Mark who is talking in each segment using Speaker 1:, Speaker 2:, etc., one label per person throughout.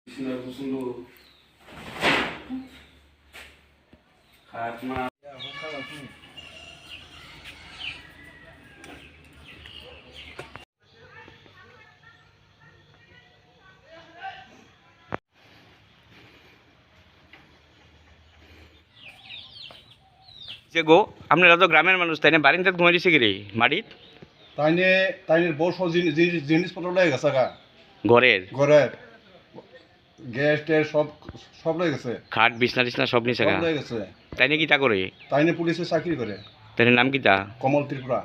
Speaker 1: Sinar kusundu khatma যে গো আপনারা তো গ্রামের মানুষ তাই না বারিন্দাত ঘুমাই দিছে কি রে মাটিত
Speaker 2: তাইনে তাইনের বড় সব জিনিসপত্র লয়ে গেছে গা
Speaker 1: ঘরের
Speaker 2: ঘরের গ্যাস ট্যাস সব সব লয়ে গেছে
Speaker 1: খাট বিছনা টিছনা সব নিছে
Speaker 2: সব
Speaker 1: গা
Speaker 2: লয়ে গেছে
Speaker 1: তাই না কিতা করে
Speaker 2: তাইনে পুলিশে চাকরি করে
Speaker 1: তাই নাম কিতা
Speaker 2: কমল ত্রিপুরা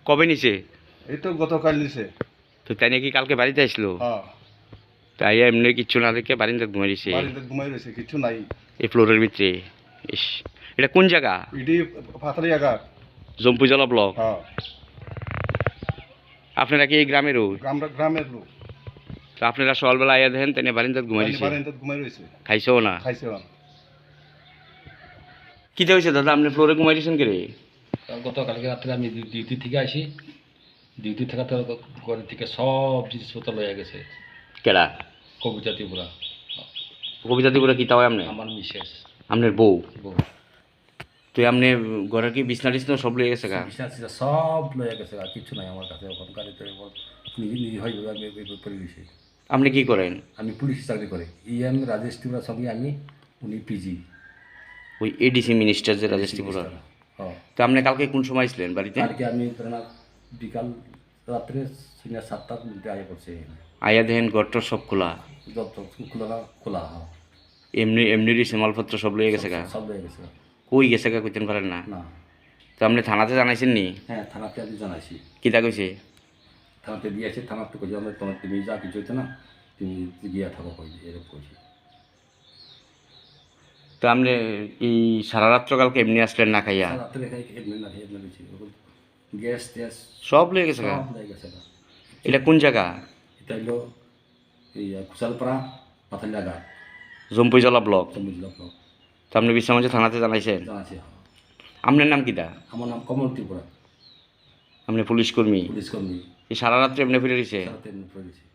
Speaker 1: কবে নিছে
Speaker 2: এই তো গতকাল নিছে
Speaker 1: তো তাই নাকি কালকে বাড়িতে আসলো
Speaker 2: হ্যাঁ
Speaker 1: তাই এমনি কিচ্ছু না দেখে বারিন্দাত ঘুমাই দিছে
Speaker 2: বাড়িতে ঘুমাই রয়েছে কিছু নাই
Speaker 1: এই ফ্লোরের ভিতরে ইস এটা কোন জায়গা
Speaker 2: ইডি ফাতারি আগা
Speaker 1: জম্পুজলা ব্লক
Speaker 2: হ্যাঁ
Speaker 1: আপনারা কি এই গ্রামেরও
Speaker 2: গ্রামের লোক
Speaker 1: তো আপনারা সকালবেলা আইয়া দেখেন তাই বারিন্দাত ঘুমাই দিছে
Speaker 2: বাড়িতে ঘুমাই রয়েছে
Speaker 1: খাইছেও না
Speaker 2: খাইছে না
Speaker 1: কি হয়েছে দাদা আপনি ফ্লোরে ঘুমাই দিয়েছেন কে রে
Speaker 3: গতকালকে রাত্রে আমি ডিউটি থেকে আসি ডিউটি থেকে তো ঘর থেকে সব জিনিসপত্র লয়ে গেছে
Speaker 1: কেডা
Speaker 3: কবিতা ত্রিপুরা
Speaker 1: কবিতা দিবরা কিতা হয় আপনি
Speaker 3: আমার মিসেস
Speaker 1: আপনার বউ
Speaker 3: বউ
Speaker 1: তো আপনি ঘরে কি বিছনা টিছনা সব লয়ে গেছে গা
Speaker 3: বিছানা টিছানা সব লয়ে গেছে আর কিছু নাই আমার কাছে এখন গাড়িতে নিজে নিজে হয়ে যাবে আমি করে দিয়েছি
Speaker 1: আপনি কি করেন
Speaker 3: আমি পুলিশ চাকরি করে রাজেশ ত্রিপুরার সঙ্গে আমি উনি পিজি
Speaker 1: ওই এডিসি মিনিস্টার যে রাজেশ ত্রিপুরা
Speaker 3: হ্যাঁ
Speaker 1: তো আপনি কালকে কোন সময় ছিলেন বাড়িতে
Speaker 3: কালকে আমি ধরেন বিকাল রাত্রে সিনিয়র 7টার মধ্যে আগে করছি
Speaker 1: আয়া দেখেন ঘরটা সব খোলা
Speaker 3: যত খোলা খোলা হ্যাঁ
Speaker 1: এমনি এমনি দিছে মালপত্র সব লয়ে গেছে গা
Speaker 3: সব লয়ে গেছে
Speaker 1: কই গেছে গা কইতেন পারেন না
Speaker 3: না
Speaker 1: তো আপনি থানাতে জানাইছেন নি
Speaker 3: হ্যাঁ থানাতে আমি জানাইছি
Speaker 1: কিতা কইছে
Speaker 3: থানাতে দিয়েছে থানাতে কই আমরা তোমার তুমি যা কিছু হইতো না তুমি গিয়া থাকো কই এরকম কইছি
Speaker 1: তো আপনি এই সারা রাত্র কালকে এমনি আসলেন না খাইয়া
Speaker 3: রাত্রে খাই এমনি না এমনি দিয়েছি গ্যাস ট্যাস
Speaker 1: সব লয়ে গেছে গা
Speaker 3: সব লয়ে গেছে না
Speaker 1: এটা কোন জায়গা
Speaker 3: এটা হলো এই কুশালপাড়া পাথালিয়া ঘাট
Speaker 1: জম্পুজলা ব্লক
Speaker 3: চম্বুজলা ব্লক
Speaker 1: তো আপনি বিশ্রামগঞ্জ থানাতে জানাইছেন
Speaker 3: জানাচ্ছি
Speaker 1: আপনার নাম কিতা
Speaker 3: আমার নাম কমল ত্রিপুরা
Speaker 1: আপনি পুলিশ কর্মী
Speaker 3: পুলিশ কর্মী
Speaker 1: এই সারা রাত্রে এমনি ফিরে দিছে
Speaker 3: সাথে এমনি করে দিয়েছি